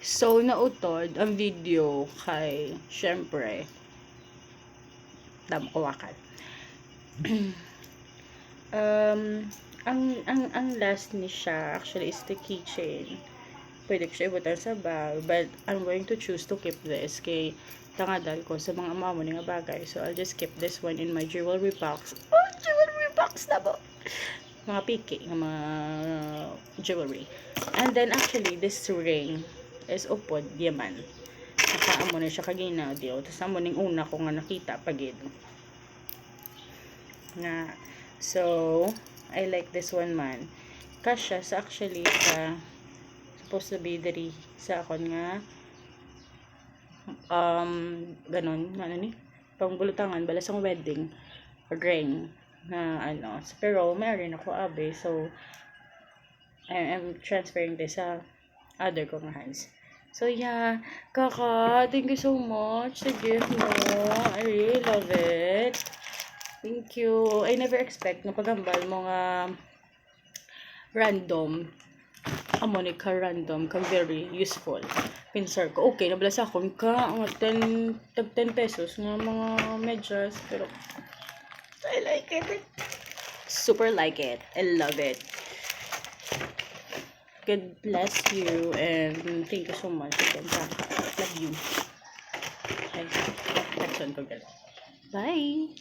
So, nautod ang video kay, syempre, damkawakan. Ang last ni siya, actually, is the keychain. Pwede ko siya ibutan sa bag, but I'm going to choose to keep this kay tangadal ko sa mga mamo nga bagay. So, I'll just keep this one in my jewelry box. Oh, jewelry box na po! Mga piki, mga jewelry. And then, actually, this ring is upod, yaman. Nakaamo na siya kagina, diyo. Tapos, amo ning una ko nga nakita, pagid. Nga. So, I like this one man. Kasha sa actually, sa supposed to be diri sa akon nga ganon ano ni pangbulutangan bala sa wedding ring na ano, pero mayroon ako abe, so I'm transferring this sa other kong hands. So yeah, kaka, thank you so much sa gift mo. I really love it. Thank you. I never expect na pagambal mo nga random Monica random kang very useful. Pinsar ko. Okay, nabala sa akong ka. Ang 10 pesos nga mga medyas. Pero, I like it. Super like it. I love it. God bless you. And thank you so much. Love you. Okay. Next one ko. Bye.